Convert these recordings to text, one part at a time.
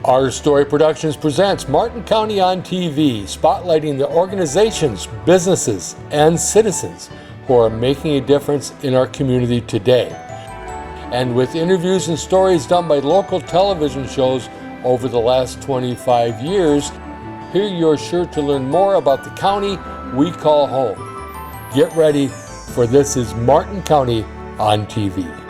Our Story Productions presents Martin County on TV, spotlighting the organizations, businesses, and citizens who are making a difference in our community today. And with interviews and stories done by local television shows over the last 25 years, here you're sure to learn more about the county we call home. Get ready, for this is Martin County on TV.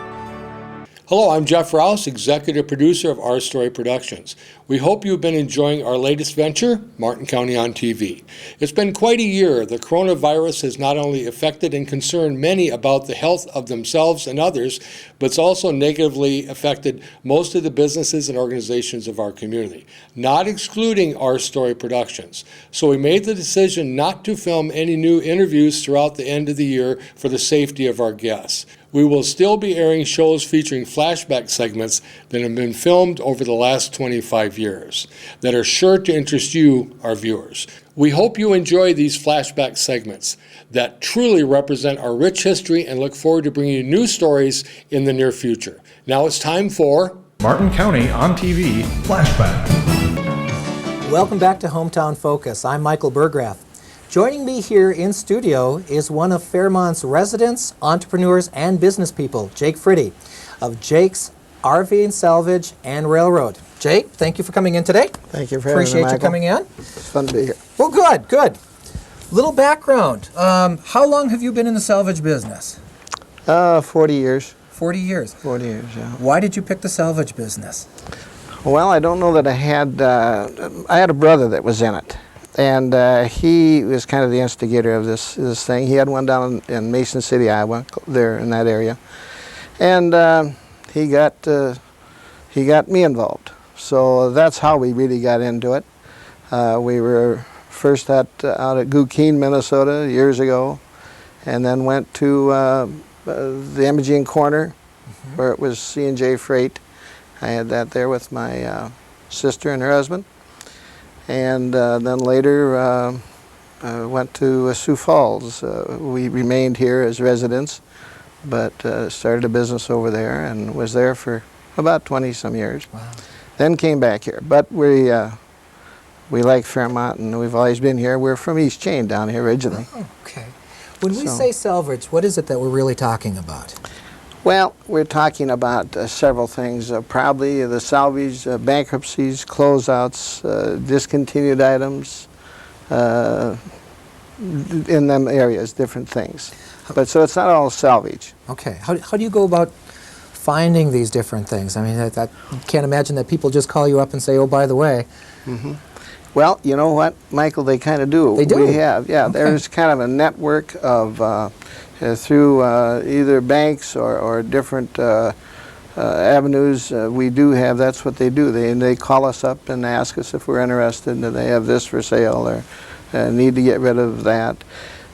Hello, I'm Jeff Rouse, executive producer of Our Story Productions. We hope you've been enjoying our latest venture, Martin County on TV. It's been quite a year. The coronavirus has not only affected and concerned many about the health of themselves and others, but it's also negatively affected most of the businesses and organizations of our community, not excluding Our Story Productions. So we made the decision not to film any new interviews throughout the end of the year for the safety of our guests. We will still be airing shows featuring flashback segments that have been filmed over the last 25 years that are sure to interest you, our viewers. We hope you enjoy these flashback segments that truly represent our rich history and look forward to bringing you new stories in the near future. Now it's time for Martin County on TV Flashback. Welcome back to Hometown Focus. I'm Michael Burgraff. Joining me here in studio is one of Fairmont's residents, entrepreneurs, and business people, Jake Fretty of Jake's RV and Salvage and Railroad. Jake, thank you for coming in today. Thank you for having me, Appreciate Michael. you coming in. It's fun to be here. Well, good. Little background. How long have you been in the salvage business? 40 years. 40 years. 40 years, yeah. Why did you pick the salvage business? Well, I don't know that I had a brother that was in it. And he was kind of the instigator of this thing. He had one down in Mason City, Iowa, there in that area. And he got me involved. So that's how we really got into it. We were first out at Gookeen, Minnesota, years ago, and then went to the Imogene Corner, where it was C&J Freight. I had that there with my sister and her husband. And then later went to Sioux Falls. We remained here as residents, but started a business over there and was there for about 20-some years. Wow. Then came back here. But we like Fairmont, and we've always been here. We're from East Chain down here originally. Oh, okay. When we say salvage, what is it that we're really talking about? Well, we're talking about several things. Probably the salvage, bankruptcies, closeouts, discontinued items, in them areas, different things. But so it's not all salvage. Okay. How do you go about finding these different things? I mean, I can't imagine that people just call you up and say, oh, by the way. Mm-hmm. Well, you know what, Michael, they kind of do. They do? We have, yeah. Okay. There's kind of a network of through either banks or different avenues. We do have, that's what they do. They call us up and ask us if we're interested, and they have this for sale or need to get rid of that.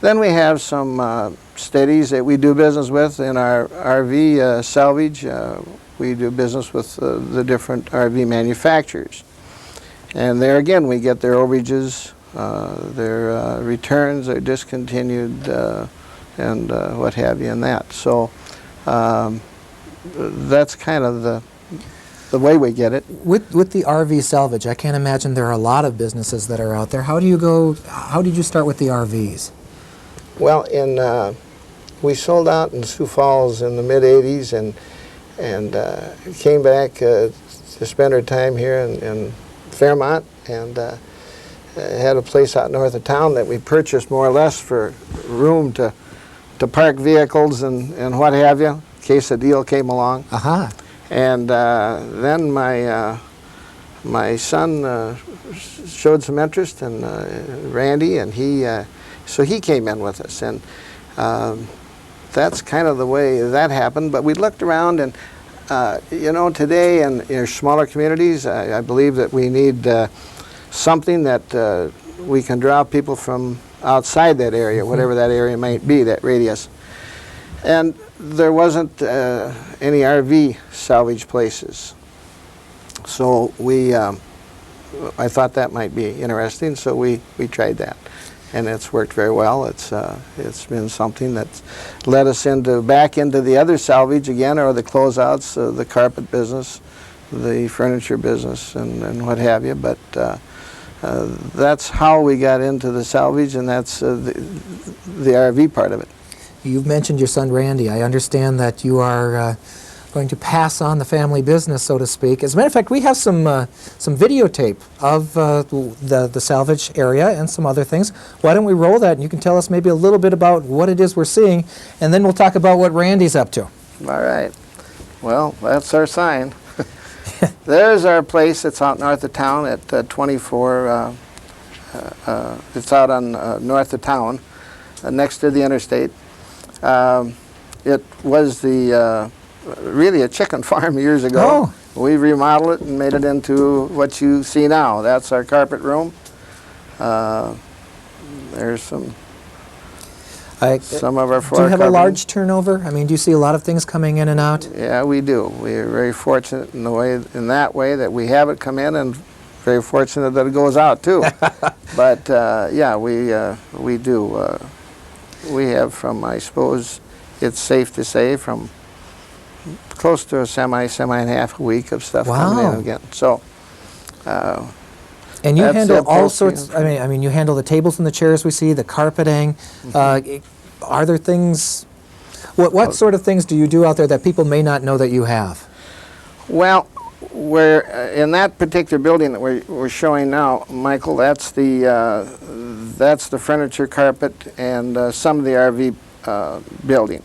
Then we have some steadies that we do business with in our RV salvage. We do business with the different RV manufacturers. And there again, we get their overages, their returns, their discontinued, and what have you in that. So that's kind of the way we get it. With the RV salvage, I can't imagine there are a lot of businesses that are out there. How did you start with the RVs? Well, we sold out in Sioux Falls in the mid-'80s and came back to spend our time here in Fairmont, and had a place out north of town that we purchased more or less for room to park vehicles and what have you, in case a deal came along. Uh-huh. And then my son showed some interest, and Randy, and so he came in with us, and that's kind of the way that happened. But we looked around, and you know, today in smaller communities, I believe that we need something that we can draw people from outside that area, whatever that area might be, that radius. And there wasn't any RV salvage places. So I thought that might be interesting, so we tried that. And it's worked very well. It's been something that's led us back into the other salvage again, or the closeouts, the carpet business, the furniture business and what have you, but that's how we got into the salvage, and that's the RV part of it. You've mentioned your son Randy. I understand that you are going to pass on the family business, so to speak. As a matter of fact, we have some videotape of the salvage area and some other things. Why don't we roll that, and you can tell us maybe a little bit about what it is we're seeing, and then we'll talk about what Randy's up to. All right. Well, that's our sign. There's our place. It's out north of town at 24. It's out on north of town, next to the interstate. It was really a chicken farm years ago. Oh. We remodeled it and made it into what you see now. That's our carpet room. There's some of our floor. Do you have a covering. large turnover? I mean, do you see a lot of things coming in and out? Yeah, we do. We're very fortunate in that way that we have it come in, and very fortunate that it goes out too. But yeah, we do. We have from, I suppose, it's safe to say, from close to a semi and a half a week of stuff coming in again. So. And you handle all upholstery. sorts. I mean, you handle the tables and the chairs we see, the carpeting. Are there things? What sort of things do you do out there that people may not know that you have? Well, we're in that particular building that we're showing now, Michael. That's the furniture, carpet, and some of the RV building.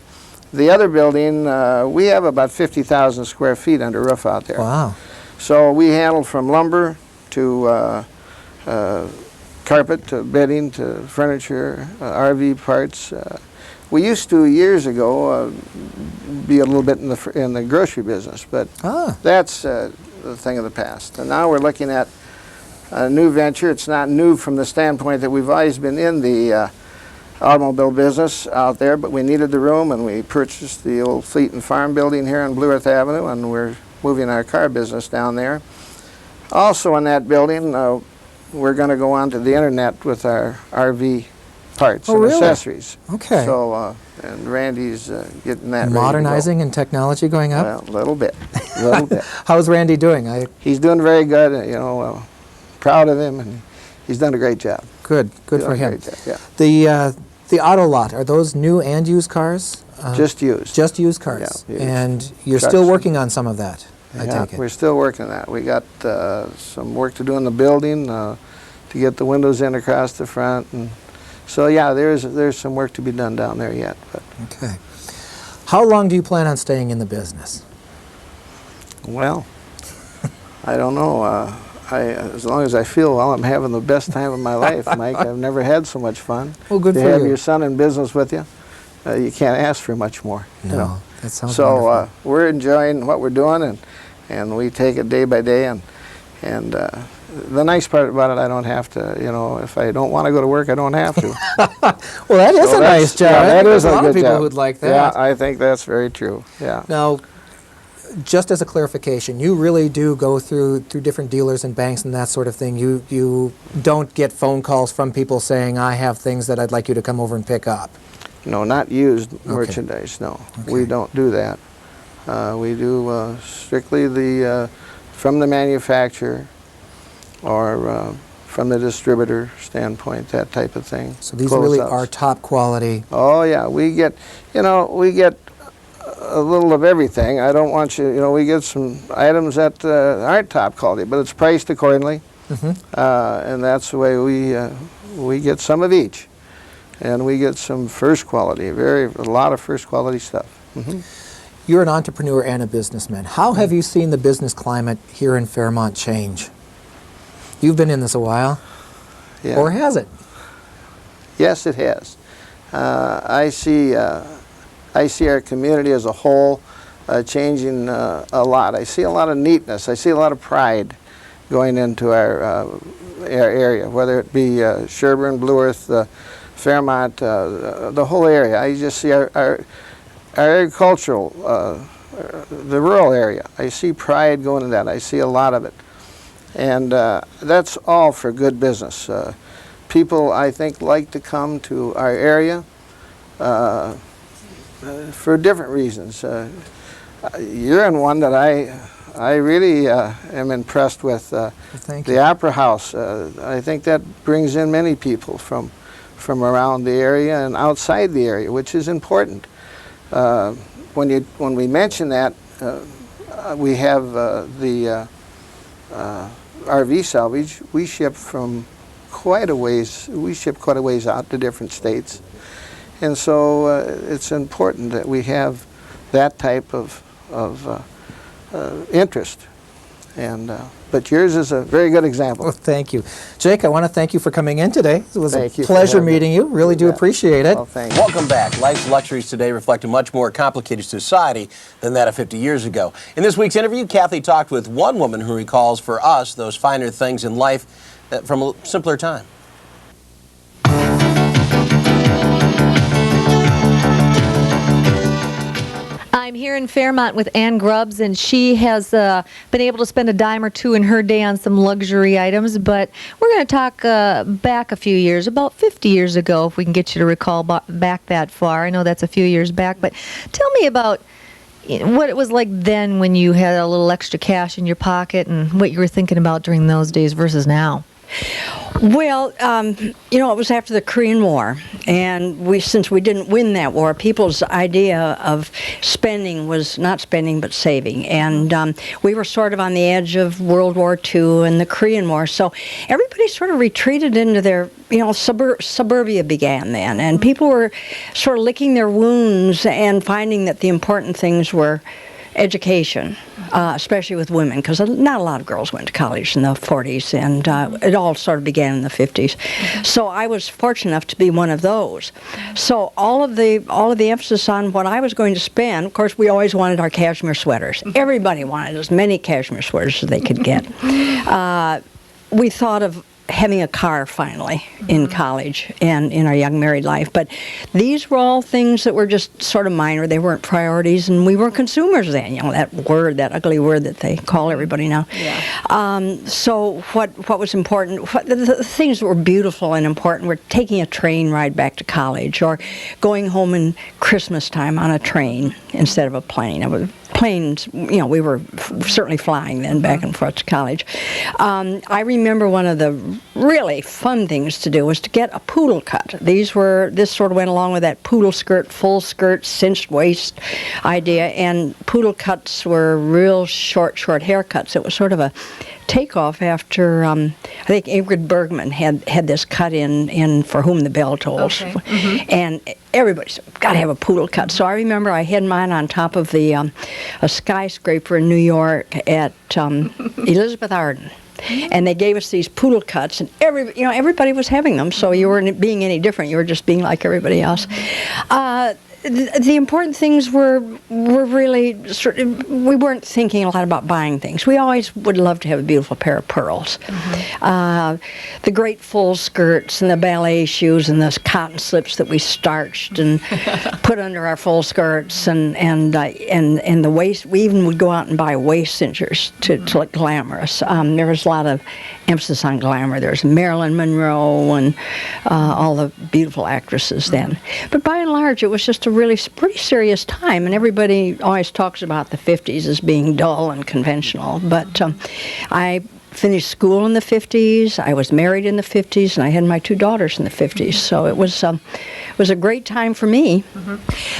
The other building, we have about 50,000 square feet under roof out there. Wow. So we handle from lumber to carpet to bedding to furniture, RV parts. We used to years ago be a little bit in the grocery business, but that's the thing of the past. And now we're looking at a new venture. It's not new from the standpoint that we've always been in the automobile business out there, but we needed the room, and we purchased the old Fleet and Farm building here on Blue Earth Avenue, and we're moving our car business down there. Also in that building, we're going to go onto the internet with our RV parts and accessories. Okay. So, and Randy's getting that Modernizing and technology going up? Well, a little bit, a little bit. How's Randy doing? He's doing very good, you know, proud of him, and he's done a great job. Good for him. Great job, yeah. The auto lot, are those new and used cars? Just used. Just used cars. Yeah, used. And you're Trucks. still working on some of that, I take it. We're still working on that. We got some work to do in the building to get the windows in across the front, and so yeah, there's some work to be done down there yet. But. Okay. How long do you plan on staying in the business? Well, I don't know. As long as I feel well, I'm having the best time of my life, Mike. I've never had so much fun. Well, good to for have you. your son in business with you, you can't ask for much more. No, you know? that sounds so wonderful. we're enjoying what we're doing, and we take it day by day, and the nice part about it, I don't have to, you know, if I don't want to go to work, I don't have to. Well, that is a nice job. Yeah, that is a a lot good of people job. who'd like that. Yeah, I think that's very true. Yeah. Now, just as a clarification, you really do go through different dealers and banks and that sort of thing. You don't get phone calls from people saying, I have things that I'd like you to come over and pick up. No, not used merchandise, no. Okay. We don't do that. We do strictly from the manufacturer or from the distributor standpoint, that type of thing. So these really are top quality. Oh yeah, we get a little of everything. I don't want you, we get some items that aren't top quality, but it's priced accordingly. And that's the way we get some of each. And we get some first quality, a lot of first quality stuff. You're an entrepreneur and a businessman. How have you seen the business climate here in Fairmont change? You've been in this a while, or has it? Yes, it has. I see our community as a whole changing a lot. I see a lot of neatness. I see a lot of pride going into our area, whether it be Sherburne, Blue Earth, Fairmont, the whole area. I just see our agricultural, the rural area. I see pride going in that. I see a lot of it. And that's all for good business. People, I think, like to come to our area for different reasons. You're in one that I really am impressed with Thank you. the Opera House. I think that brings in many people from around the area and outside the area, which is important. When we mention that, we have the RV Salvage. We ship from quite a ways. We ship quite a ways out to different states, and so it's important that we have that type of interest. And but yours is a very good example. Well, thank you. Jake, I want to thank you for coming in today. It was Thank a you for pleasure having me. meeting you. Really do appreciate it. Well, thank you. Welcome back. Life's luxuries today reflect a much more complicated society than that of 50 years ago. In this week's interview, Cathy talked with one woman who recalls for us those finer things in life from a simpler time. I'm here in Fairmont with Ann Grubbs, and she has been able to spend a dime or two in her day on some luxury items, but we're going to talk back a few years, about 50 years ago, if we can get you to recall back that far. I know that's a few years back, but tell me about what it was like then when you had a little extra cash in your pocket and what you were thinking about during those days versus now. Well, it was after the Korean War, and since we didn't win that war, people's idea of spending was not spending but saving, and we were sort of on the edge of World War II and the Korean War, so everybody sort of retreated into their, suburbia began then, and people were sort of licking their wounds and finding that the important things were education, especially with women, because not a lot of girls went to college in the 40s, and it all sort of began in the 50s. So I was fortunate enough to be one of those. So all of the emphasis on what I was going to spend, of course, we always wanted our cashmere sweaters. Everybody wanted as many cashmere sweaters as they could get. We thought of having a car finally in college and in our young married life, but these were all things that were just sort of minor. They weren't priorities, and we weren't consumers then. That ugly word that they call everybody now. Yeah. So what was important? The things that were beautiful and important were taking a train ride back to college, or going home in Christmas time on a train instead of a plane. Planes, we were certainly flying then back and forth to college. I remember one of the really fun things to do was to get a poodle cut. This sort of went along with that poodle skirt, full skirt, cinched waist idea, and poodle cuts were real short haircuts. It was sort of a takeoff after, I think Ingrid Bergman had this cut in For Whom the Bell Tolls. Okay. And everybody said, got to have a poodle cut. So I remember I had mine on top of a skyscraper in New York at Elizabeth Arden. And they gave us these poodle cuts, and everybody was having them, so you weren't being any different. You were just being like everybody else. The important things were really we weren't thinking a lot about buying things. We always would love to have a beautiful pair of pearls. The great full skirts and the ballet shoes and those cotton slips that we starched and put under our full skirts, and the waist. We even would go out and buy waist cinchers to look glamorous. There was a lot of emphasis on glamour. There's Marilyn Monroe and all the beautiful actresses then. But by and large, it was just a really pretty serious time, and everybody always talks about the 50s as being dull and conventional. But I finished school in the 50s, I was married in the 50s, and I had my two daughters in the 50s, so it was a great time for me.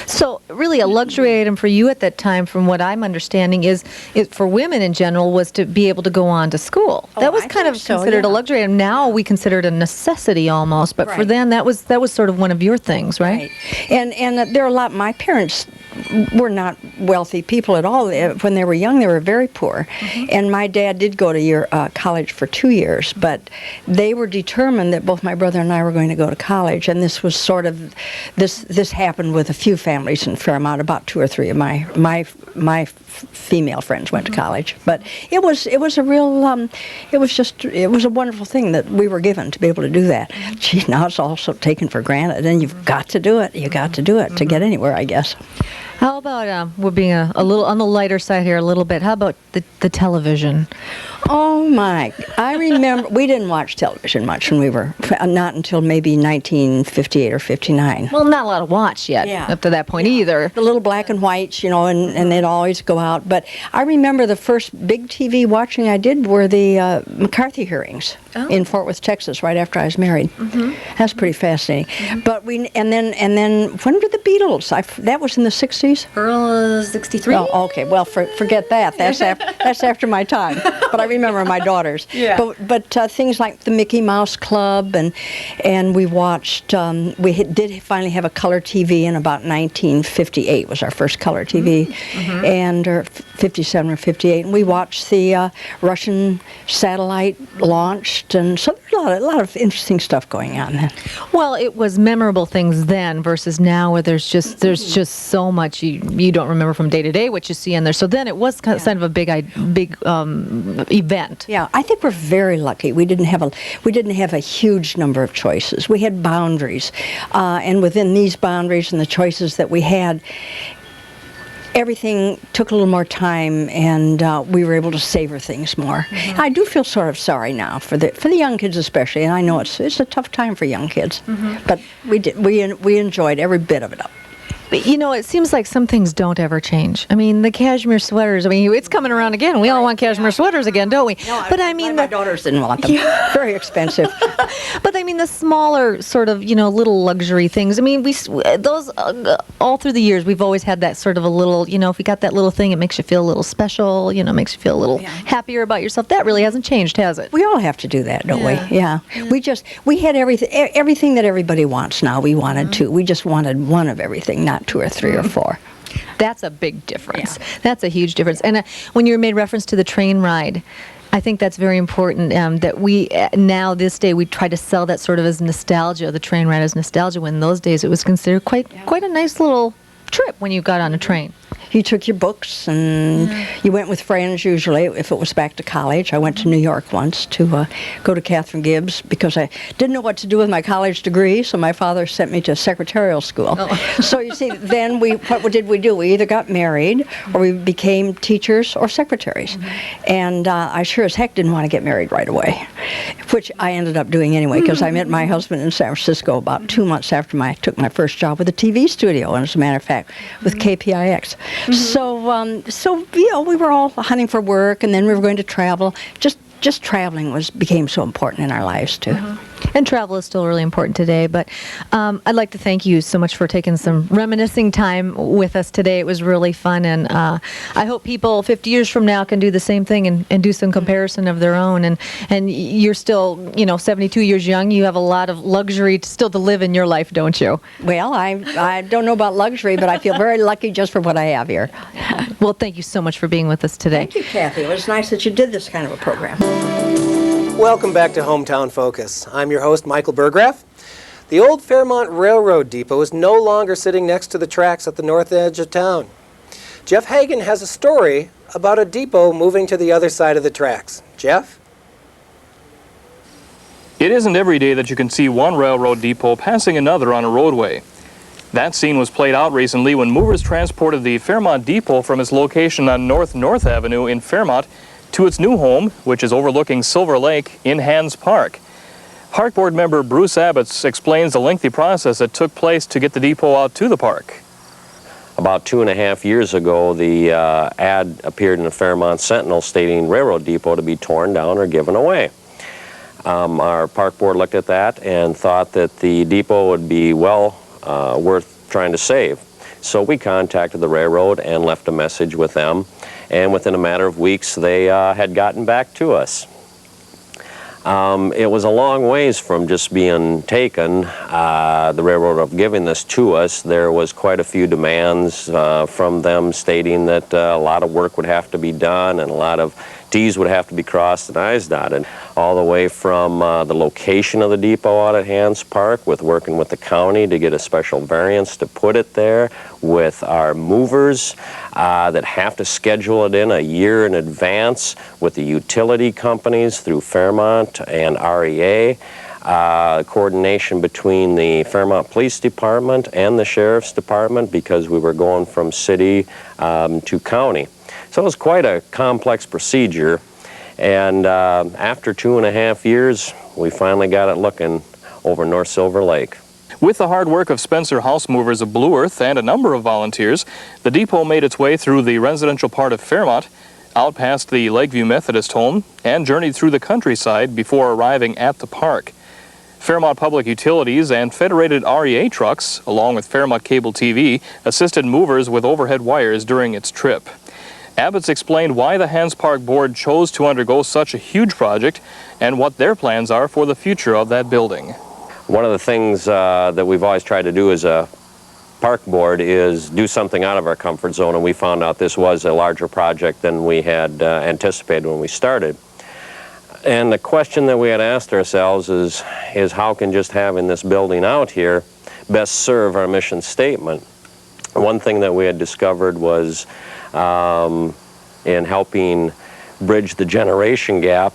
So really a luxury item for you at that time, from what I'm understanding, is for women in general, was to be able to go on to school. That was kind of considered a luxury item. Now we consider it a necessity almost, but for then that was sort of one of your things, right? And there are a lot. My parents were not wealthy people at all. When they were young, they were very poor. And my dad did go to college for 2 years, but they were determined that both my brother and I were going to go to college, and this was sort of, this happened with a few families in Fairmont. About 2 or 3 of my female friends went to college, but it was a real, it was a wonderful thing that we were given to be able to do that. Gee, now it's also taken for granted, and you've got to do it. You got to do it to get anywhere, I guess. How about we're being a little on the lighter side here a little bit. How about the television? Oh my! I remember we didn't watch television much when we were not until maybe 1958 or 59. Well, not a lot to watch yet up to that point either. The little black and whites, you know, and they'd always go out. But I remember the first big TV watching I did were the McCarthy hearings in Fort Worth, Texas, right after I was married. That's pretty fascinating. But and then when were the Beatles? That was in the 60s. Earl 63. Oh, okay. Well, forget that. That's after my time. But I remember my daughters. Yeah. But things like the Mickey Mouse Club, and we watched. Did finally have a color TV in about 1958. Was our first color TV, or 57 or 58. And we watched the Russian satellite launched, and so there's a lot of interesting stuff going on then. Well, it was memorable things then versus now, where there's just so much you don't remember from day to day what you see in there. So then it was kind of a big event. Yeah, I think we're very lucky. We didn't have a huge number of choices. We had boundaries, and within these boundaries and the choices that we had, everything took a little more time, and we were able to savor things more. I do feel sort of sorry now for the young kids especially, and I know it's a tough time for young kids, but we enjoyed every bit of it up. But, you know, it seems like some things don't ever change. I mean, the cashmere sweaters, it's coming around again. We all want cashmere sweaters again, don't we? No, but I mean... My daughters didn't want them. Very expensive. But I mean, the smaller sort of, little luxury things. I mean, those, all through the years, we've always had that sort of a little, if we got that little thing, it makes you feel a little special, makes you feel a little happier about yourself. That really hasn't changed, has it? We all have to do that, don't we? Yeah. We had everything that everybody wants now. We wanted to. We just wanted one of everything, not two or three or four. That's a big difference. That's a huge difference. And when you made reference to the train ride, I think that's very important, that we, now this day, we try to sell that sort of as nostalgia, the train ride as nostalgia, when in those days it was considered quite a nice little trip when you got on a train. You took your books and you went with friends usually, if it was back to college. I went to New York once to go to Catherine Gibbs because I didn't know what to do with my college degree, so my father sent me to secretarial school. So you see, then what did we do? We either got married or we became teachers or secretaries. And I sure as heck didn't want to get married right away, which I ended up doing anyway because I met my husband in San Francisco about 2 months after I took my first job with a TV studio, and as a matter of fact, with KPIX. So we were all hunting for work, and then we were going to travel. Just traveling became so important in our lives too. And travel is still really important today, but I'd like to thank you so much for taking some reminiscing time with us today. It was really fun, and I hope people 50 years from now can do the same thing and do some comparison of their own. And you're still, 72 years young. You have a lot of luxury still to live in your life, don't you? Well, I don't know about luxury, but I feel very lucky just for what I have here. Well, thank you so much for being with us today. Thank you, Cathy. It was nice that you did this kind of a program. Welcome back to Hometown Focus. I'm your host, Michael Burgraff. The old Fairmont Railroad Depot is no longer sitting next to the tracks at the north edge of town. Jeff Hagen has a story about a depot moving to the other side of the tracks. Jeff? It isn't every day that you can see one railroad depot passing another on a roadway. That scene was played out recently when movers transported the Fairmont Depot from its location on North Avenue in Fairmont to its new home, which is overlooking Silver Lake in Hands Park. Park Board member Bruce Abitz explains the lengthy process that took place to get the depot out to the park. About 2.5 years ago, the ad appeared in the Fairmont Sentinel stating Railroad Depot to be torn down or given away. Our Park Board looked at that and thought that the depot would be well worth trying to save. So we contacted the railroad and left a message with them, and within a matter of weeks they had gotten back to us. It was a long ways from just being taken, the railroad of giving this to us. There was quite a few demands from them stating that a lot of work would have to be done and a lot of T's would have to be crossed and I's dotted, all the way from the location of the depot out at Hands Park, with working with the county to get a special variance to put it there, with our movers that have to schedule it in a year in advance, with the utility companies through Fairmont and REA. coordination between the Fairmont Police Department and the Sheriff's Department, because we were going from city to county. So it was quite a complex procedure, and after 2.5 years, we finally got it looking over North Silver Lake. With the hard work of Spencer House Movers of Blue Earth and a number of volunteers, the depot made its way through the residential part of Fairmont, out past the Lakeview Methodist home, and journeyed through the countryside before arriving at the park. Fairmont Public Utilities and Federated REA trucks, along with Fairmont Cable TV, assisted movers with overhead wires during its trip. Abitz explained why the Hans Park Board chose to undergo such a huge project and what their plans are for the future of that building. One of the things that we've always tried to do as a park board is do something out of our comfort zone, and we found out this was a larger project than we had anticipated when we started. And the question that we had asked ourselves is how can just having this building out here best serve our mission statement? One thing that we had discovered was in helping bridge the generation gap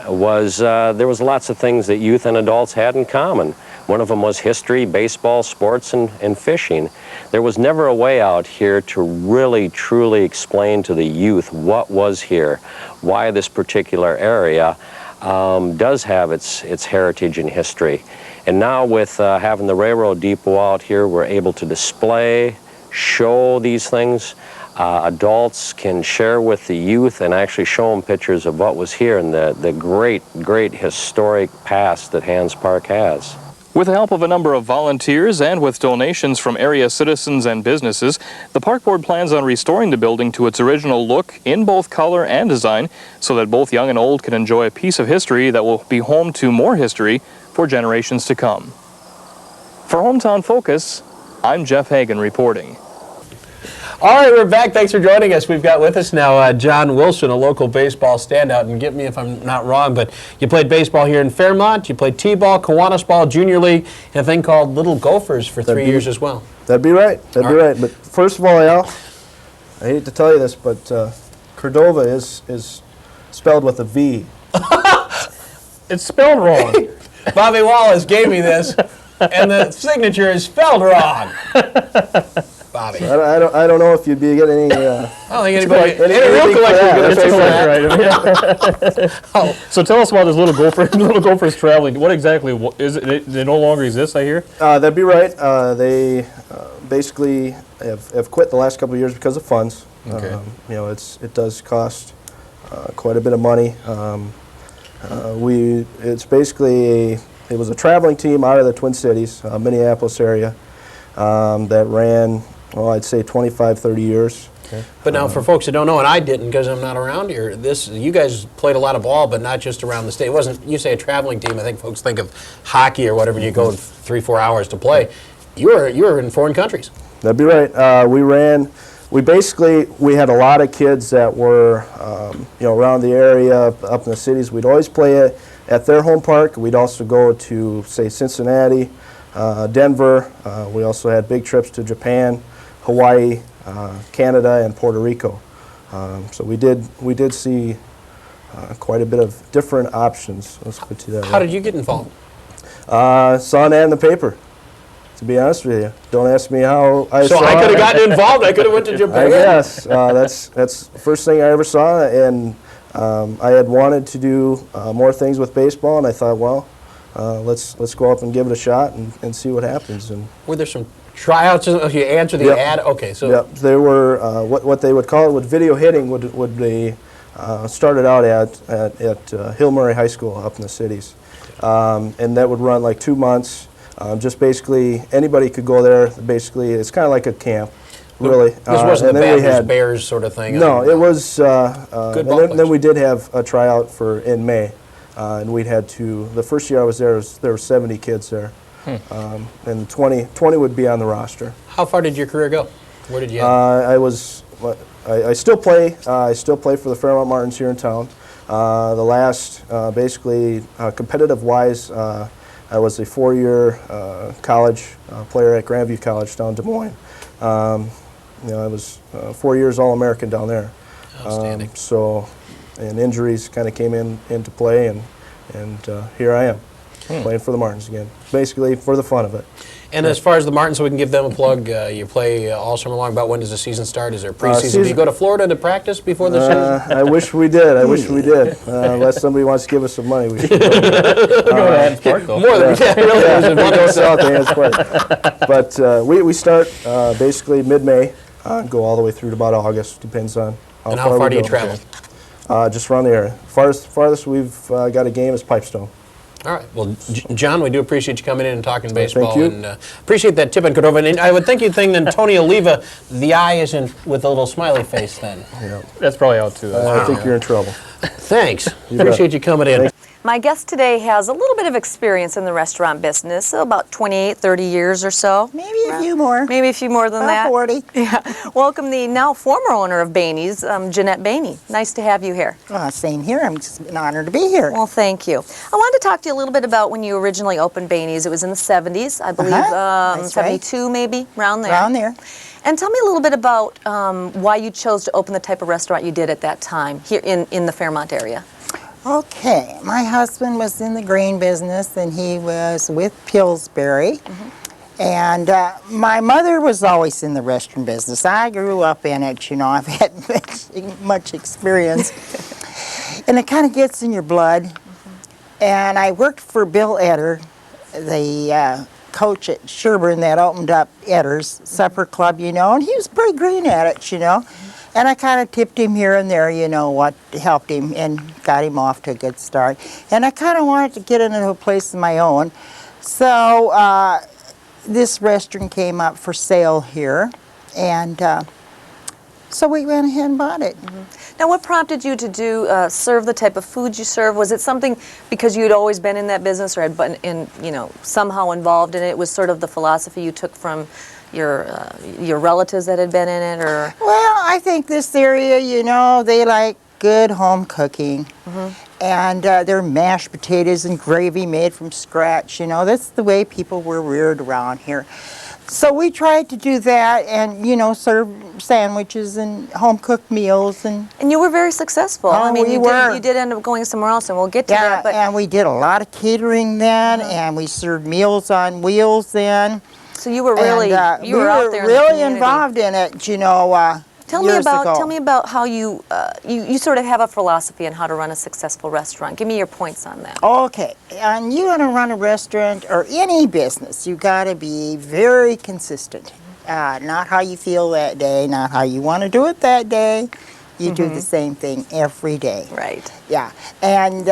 was there was lots of things that youth and adults had in common. One of them was history, baseball, sports, and fishing. There was never a way out here to really, truly explain to the youth what was here, why this particular area does have its heritage and history. And now with having the railroad depot out here, we're able to display, show these things. Adults can share with the youth and actually show them pictures of what was here and the great, great historic past that Hans Park has. With the help of a number of volunteers and with donations from area citizens and businesses, the Park Board plans on restoring the building to its original look in both color and design so that both young and old can enjoy a piece of history that will be home to more history for generations to come. For Hometown Focus, I'm Jeff Hagen reporting. All right, we're back. Thanks for joining us. We've got with us now Jon Wilson, a local baseball standout. And get me if I'm not wrong, but you played baseball here in Fairmont. You played T-ball, Kiwanis Ball, Junior League, and a thing called Little Gophers for 3 years as well. That'd be right. That'd be right. But first of all, Al, I hate to tell you this, but Cordova is spelled with a V. It's spelled wrong. Bobby Wallace gave me this, and the signature is spelled wrong. Bobby. I don't know if you'd be getting any. I don't think anybody. Any real collector is right. So tell us about this Little Gophers traveling. What exactly is it? They no longer exist, I hear. That'd be right. They basically have quit the last couple of years because of funds. Okay. You know, it does cost quite a bit of money. It's basically it was a traveling team out of the Twin Cities, Minneapolis area, that ran. Well, I'd say 25, 30 years. Okay. But now for folks that don't know, and I didn't because I'm not around here, you guys played a lot of ball, but not just around the state. It wasn't, you say a traveling team, I think folks think of hockey or whatever, you go in 3-4 hours to play. You were in foreign countries. That'd be right. We had a lot of kids that were, around the area, up in the cities. We'd always play at their home park. We'd also go to, say, Cincinnati, Denver. We also had big trips to Japan, Hawaii, Canada, and Puerto Rico. So we did see quite a bit of different options. Let's put to that. How did you get involved? Saw an ad in the paper. To be honest with you, don't ask me how I saw it. So I could have gotten involved. I could have went to Japan. I guess that's the first thing I ever saw, and I had wanted to do more things with baseball, and I thought, well, let's go up and give it a shot and see what happens. And were there some tryouts? You answer the ad. Okay, so yep, there were what they would call it with video hitting would be started out at Hill Murray High School up in the cities, and that would run like 2 months. Just basically anybody could go there. Basically, it's kind of like a camp, really. This wasn't the Badgers Bears sort of thing. No, it was. Good and then we did have a tryout in May. And we'd had the first year I was there, there were 70 kids there. And 20 would be on the roster. How far did your career go? Where did you I still play. I still play for the Fairmont Martins here in town. The last, basically, competitive-wise, I was a 4-year college player at Grandview College down in Des Moines. I was 4 years All-American down there. Outstanding. And injuries kind of came into play, and here I am. playing for the Martins again. Basically for the fun of it. And as far as the Martins, so we can give them a plug, you play all summer long. About when does the season start? Is there preseason? Do you go to Florida to practice before the season? I wish we did. I wish we did. Unless somebody wants to give us some money, we should go. Go to Adams Park, though. More than really. We go south to Ann's Park. But we start basically mid-May, go all the way through to about August. Depends on how And far how far we do you go. travel? Just around the area. Farthest we've got a game is Pipestone. All right. Well, John, we do appreciate you coming in and talking baseball. Thank you. And appreciate that tip on Cordova. And I would think you'd think that Tony Oliva, the eye isn't with a little smiley face then. Yeah. That's probably out, too. I think you're in trouble. Thanks. bet. Appreciate you coming in. My guest today has a little bit of experience in the restaurant business, so about 28, 30 years or so. Maybe a few more. Maybe a few more than that. 40. Yeah. Welcome the now former owner of Behne's, Janette Behne. Nice to have you here. Same here. I'm just an honor to be here. Well, thank you. I wanted to talk to you a little bit about when you originally opened Behne's. It was in the 70s, I believe, That's 72 right. maybe, around there. Around there. And tell me a little bit about why you chose to open the type of restaurant you did at that time here in the Fairmont area. Okay, my husband was in the grain business and he was with Pillsbury. And my mother was always in the restaurant business. I grew up in it, you know, I've had much experience. And it kind of gets in your blood. And I worked for Bill Etter, the coach at Sherburne that opened up Etter's Supper Club, you know, and he was pretty green at it, you know. And I kind of tipped him here and there, you know, what helped him and got him off to a good start. And I kind of wanted to get into a place of my own. So this restaurant came up for sale here, and so we went ahead and bought it. Now, what prompted you to serve the type of foods you serve? Was it something because you had always been in that business or had been somehow involved in it? It was sort of the philosophy you took from your relatives that had been in it, or? Well, I think this area, you know, they like good home cooking. And their mashed potatoes and gravy made from scratch, you know, that's the way people were reared around here. So we tried to do that and, you know, serve sandwiches and home-cooked meals. And you were very successful. Oh, I mean, we you did end up going somewhere else, and we'll get to that. But and we did a lot of catering then, and we served meals on wheels then. So you were really, and, you were out there in the really community. Involved in it, you know, Tell me about how you sort of have a philosophy on how to run a successful restaurant. Give me your points on that. Okay, and you want to run a restaurant or any business, you got to be very consistent. Not how you feel that day, not how you want to do it that day. You do the same thing every day. Right. Yeah, and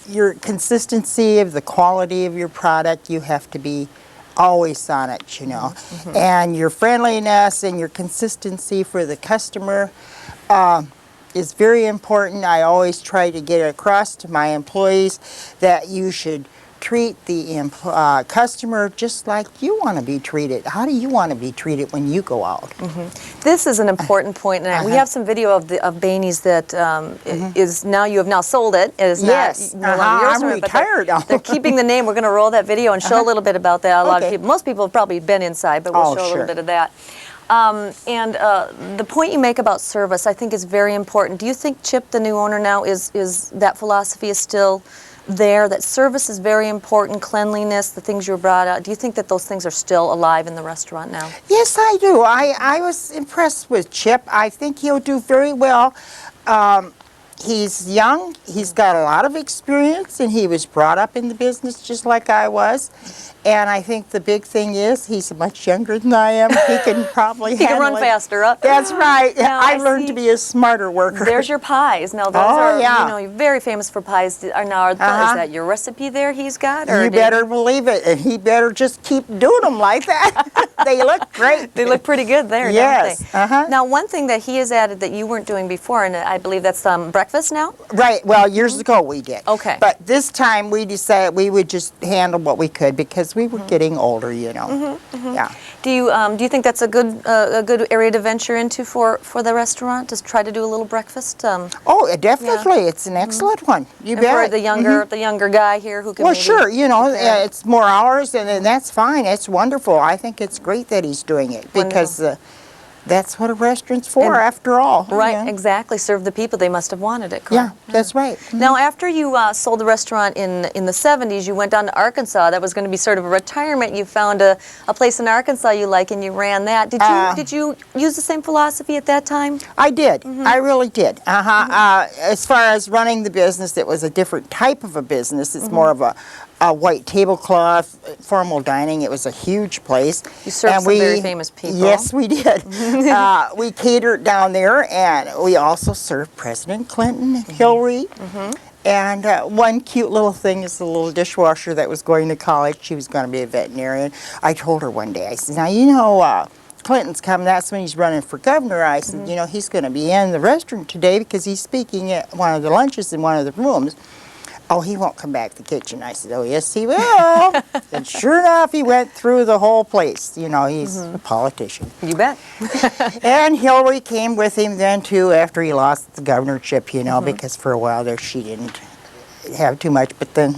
your consistency of the quality of your product, you have to be always on it, you know. And your friendliness and your consistency for the customer is very important. I always try to get across to my employees that you should treat the customer just like you want to be treated. How do you want to be treated when you go out? This is an important point, and we have some video of Behne's that is now, you have now sold it. It is Yes, not no longer yours, I'm but retired now. they're keeping the name. We're going to roll that video and show a little bit about that. A lot of people, most people have probably been inside, but we'll show a little bit of that. And the point you make about service, I think, is very important. Do you think Chip, the new owner now, is that philosophy is still there, that service is very important, cleanliness, the things you brought out? Do you think that those things are still alive in the restaurant now? Yes, I do. I was impressed with Chip. I think he'll do very well. He's young, he's got a lot of experience, and he was brought up in the business just like I was. And I think the big thing is he's much younger than I am. He can probably He can run faster, huh? That's right. Now, I learned to be a smarter worker. There's your pies. Now, those are, you know, you're very famous for pies. Is that your recipe there he's got? Or you better believe it, and he better just keep doing them like that. They look great. They look pretty good there, yes. don't they? Now, one thing that he has added that you weren't doing before, and I believe that's breakfast now? Right. Well, years ago we did. Okay. But this time we decided we would just handle what we could because we were getting older, you know. Yeah. Do you think that's a good area to venture into for the restaurant? Just try to do a little breakfast. Oh, definitely. Yeah. It's an excellent one. You bet. For the younger guy here who can. Well, sure. You know, it's more hours, and that's fine. It's wonderful. I think it's great that he's doing it because that's what a restaurant's for, after all. Right, exactly. Serve the people. They must have wanted it, correct? Yeah, that's right. Now, after you sold the restaurant in the 70s, you went down to Arkansas. That was going to be sort of a retirement. You found a place in Arkansas you like, and you ran that. Did you use the same philosophy at that time? I did. I really did. As far as running the business, it was a different type of a business. It's more of a white tablecloth, formal dining. It was a huge place. You served some very famous people. Yes, we did. We catered down there, and we also served President Clinton and Hillary. And one cute little thing is the little dishwasher that was going to college. She was going to be a veterinarian. I told her one day, I said, now, you know, Clinton's coming. That's when he's running for governor. I said, you know, he's going to be in the restaurant today because he's speaking at one of the lunches in one of the rooms. Oh, he won't come back to the kitchen. I said, oh, yes, he will. And sure enough, he went through the whole place. You know, he's a politician. You bet. And Hillary came with him then, too, after he lost the governorship, you know, because for a while there she didn't have too much. But then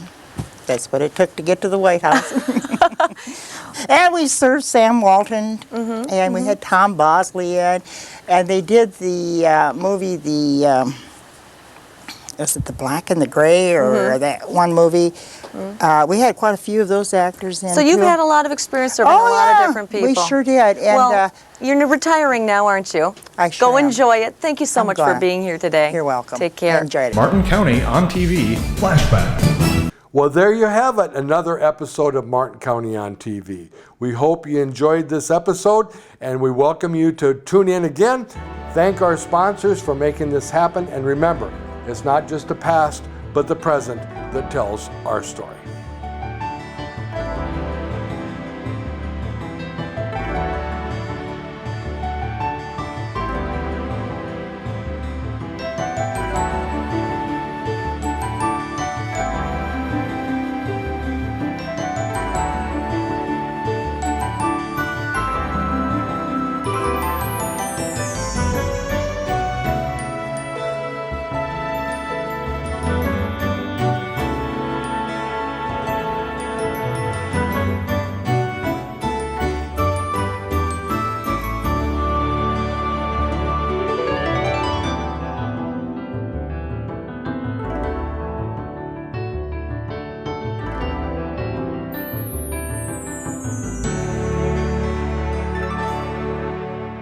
that's what it took to get to the White House. And we served Sam Walton, and we had Tom Bosley in. And they did the movie, was it The Black and the Gray, or that one movie? We had quite a few of those actors in. So you've had a lot of experience serving a lot of different people. We sure did. And, well, you're retiring now, aren't you? I sure Go am. enjoy it. Thank you so much for glad. being here today. You're welcome. Take care. I enjoyed it. Martin County on TV, Flashback. Well, there you have it, another episode of Martin County on TV. We hope you enjoyed this episode, and we welcome you to tune in again. Thank our sponsors for making this happen, and remember, it's not just the past, but the present that tells our story.